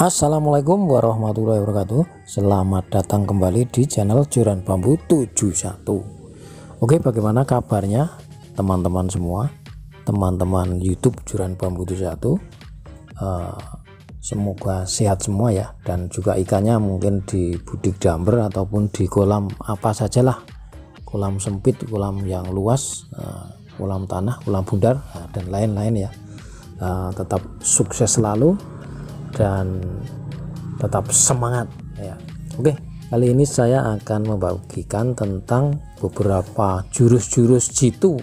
Assalamualaikum warahmatullahi wabarakatuh. Selamat datang kembali di channel Joran Bambu 71. Oke, bagaimana kabarnya teman-teman semua, teman-teman YouTube Joran Bambu 71? Semoga sehat semua ya, dan juga ikannya mungkin di budik damber ataupun di kolam apa sajalah, kolam sempit, kolam yang luas, kolam tanah, kolam bundar, dan lain-lain ya. Tetap sukses selalu dan tetap semangat ya. Oke, kali ini saya akan membagikan tentang beberapa jurus-jurus jitu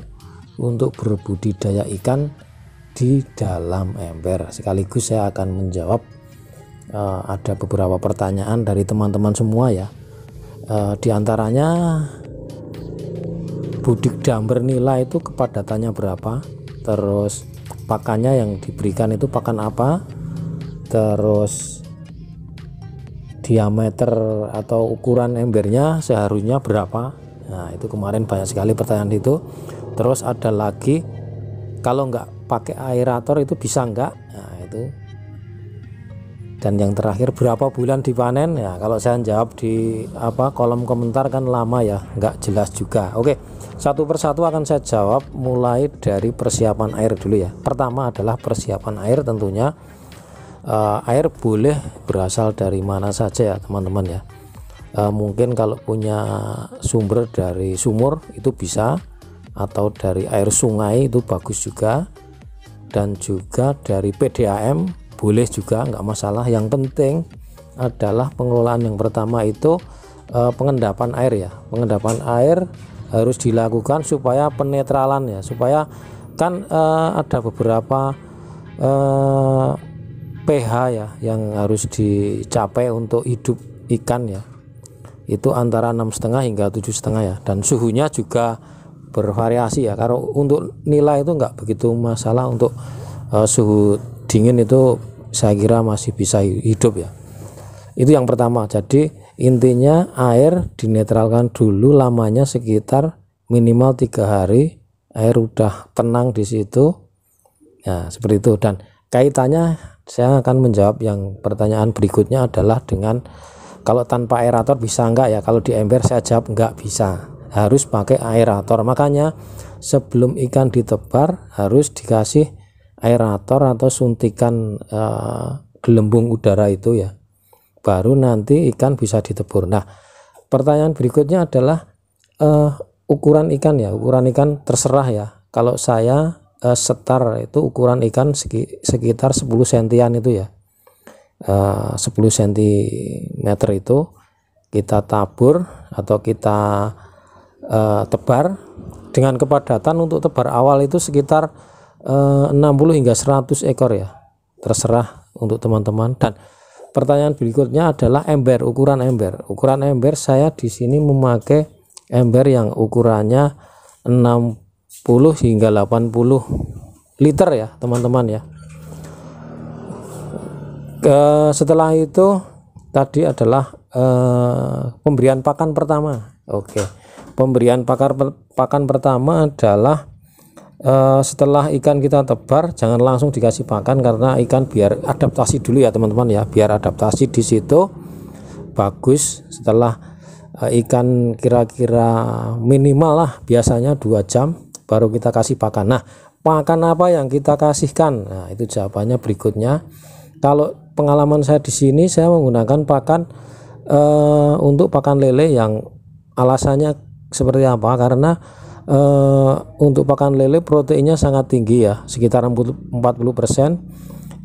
untuk berbudidaya ikan di dalam ember. Sekaligus saya akan menjawab ada beberapa pertanyaan dari teman-teman semua ya. Di antaranya budik damber nila itu kepadatannya berapa, terus pakannya yang diberikan itu pakan apa, terus diameter atau ukuran embernya seharusnya berapa. Nah, itu kemarin banyak sekali pertanyaan itu. Terus ada lagi, kalau nggak pakai aerator itu bisa nggak? Nah, itu. Dan yang terakhir, berapa bulan dipanen? Ya, kalau saya jawab di kolom komentar kan lama ya, nggak jelas juga. Oke, satu persatu akan saya jawab, mulai dari persiapan air dulu ya. Pertama adalah persiapan air. Tentunya air boleh berasal dari mana saja ya teman-teman ya. Mungkin kalau punya sumber dari sumur itu bisa, atau dari air sungai itu bagus juga, dan juga dari PDAM boleh juga, nggak masalah. Yang penting adalah pengelolaan yang pertama itu pengendapan air ya. Pengendapan air harus dilakukan supaya penetralan ya, supaya kan ada beberapa pH ya yang harus dicapai untuk hidup ikan ya, itu antara 6,5 hingga 7,5 ya, dan suhunya juga bervariasi ya. Kalau untuk nila itu nggak begitu masalah, untuk suhu dingin itu saya kira masih bisa hidup ya. Itu yang pertama. Jadi intinya air dinetralkan dulu, lamanya sekitar minimal 3 hari, air udah tenang di situ ya, seperti itu. Dan kaitannya saya akan menjawab yang pertanyaan berikutnya adalah dengan kalau tanpa aerator bisa enggak ya. Kalau di ember saya jawab enggak bisa, harus pakai aerator. Makanya sebelum ikan ditebar harus dikasih aerator atau suntikan gelembung udara itu ya, baru nanti ikan bisa ditebur. Nah, pertanyaan berikutnya adalah ukuran ikan ya. Ukuran ikan terserah ya. Kalau saya setar itu ukuran ikan sekitar 10 sentian itu ya, 10 cm itu kita tabur atau kita tebar dengan kepadatan. Untuk tebar awal itu sekitar 60 hingga 100 ekor ya, terserah untuk teman-teman. Dan pertanyaan berikutnya adalah ember, ukuran ember. Ukuran ember saya di sini memakai ember yang ukurannya 60 hingga 80 liter ya teman-teman ya. Setelah itu tadi adalah pemberian pakan pertama. Oke, pemberian pakan pertama adalah setelah ikan kita tebar jangan langsung dikasih pakan, karena ikan biar adaptasi dulu ya teman-teman ya, biar adaptasi di situ bagus. Setelah ikan kira-kira minimal lah biasanya 2 jam baru kita kasih pakan. Nah, pakan apa yang kita kasihkan? Nah, itu jawabannya berikutnya. Kalau pengalaman saya di sini, saya menggunakan pakan untuk pakan lele. Yang alasannya seperti apa? Karena untuk pakan lele proteinnya sangat tinggi ya, sekitar 40%.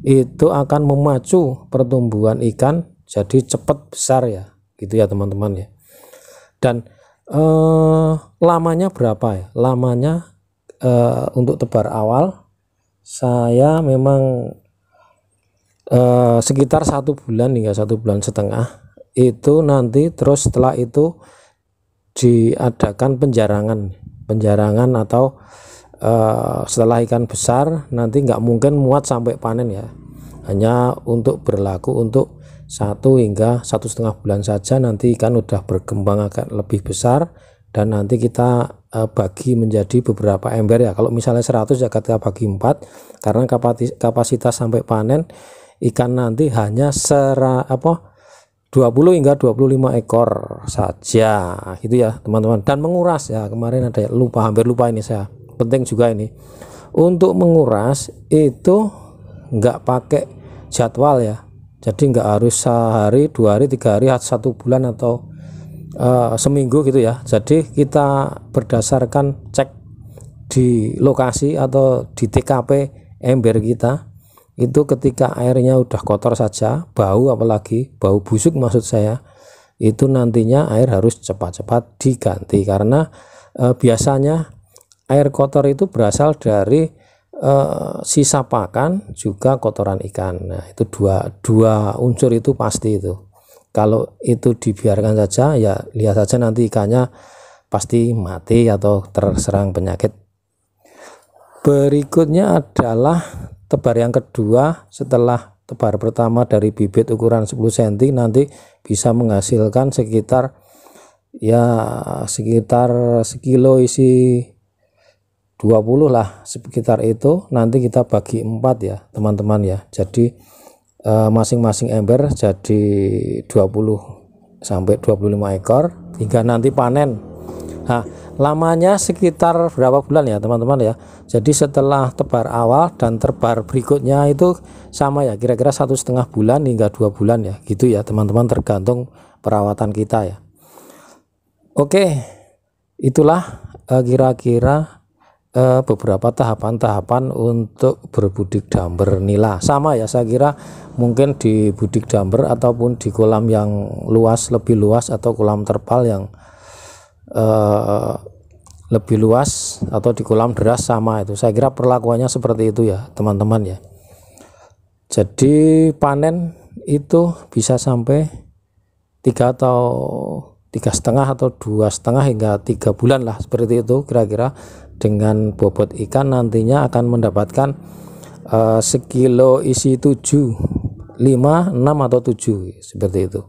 Itu akan memacu pertumbuhan ikan jadi cepat besar ya, gitu ya teman-teman ya. Dan lamanya berapa ya? Lamanya untuk tebar awal saya memang sekitar 1 bulan hingga 1,5 bulan itu nanti. Terus setelah itu diadakan penjarangan atau setelah ikan besar nanti nggak mungkin muat sampai panen ya, hanya untuk berlaku untuk 1 hingga 1,5 bulan saja. Nanti ikan udah berkembang agak lebih besar, dan nanti kita bagi menjadi beberapa ember ya. Kalau misalnya 100 ya kita bagi 4, karena kapasitas sampai panen ikan nanti hanya 20 hingga 25 ekor saja gitu ya teman-teman. Dan menguras ya, kemarin ada hampir lupa ini saya, penting juga ini untuk menguras itu nggak pakai jadwal ya, jadi nggak harus sehari, 2 hari, 3 hari, 1 bulan atau seminggu gitu ya. Jadi kita berdasarkan cek di lokasi atau di TKP ember kita itu, ketika airnya udah kotor saja, bau, apalagi bau busuk maksud saya, itu nantinya air harus cepat-cepat diganti, karena biasanya air kotor itu berasal dari sisa pakan juga kotoran ikan. Nah itu dua unsur itu pasti itu. Kalau itu dibiarkan saja ya, lihat saja nanti ikannya pasti mati atau terserang penyakit. Berikutnya adalah tebar yang kedua. Setelah tebar pertama dari bibit ukuran 10 cm nanti bisa menghasilkan sekitar sekilo isi 20 lah, sekitar itu. Nanti kita bagi 4 ya teman-teman ya, jadi masing-masing ember jadi 20 sampai 25 ekor hingga nanti panen. Nah lamanya sekitar berapa bulan ya teman-teman ya, jadi setelah tebar awal dan tebar berikutnya itu sama ya, kira-kira 1,5 bulan hingga 2 bulan ya gitu ya teman-teman, tergantung perawatan kita ya. Oke, itulah kira-kira beberapa tahapan-tahapan untuk berbudik damber nila. Sama ya, saya kira mungkin di budik damber ataupun di kolam yang luas, lebih luas, atau kolam terpal yang lebih luas, atau di kolam deras, sama itu. Saya kira perlakuannya seperti itu ya teman-teman ya. Jadi panen itu bisa sampai 3 atau 3,5 atau 2,5 hingga 3 bulan lah, seperti itu kira-kira. Dengan bobot ikan nantinya akan mendapatkan sekilo isi 7, 5, 6 atau 7 seperti itu.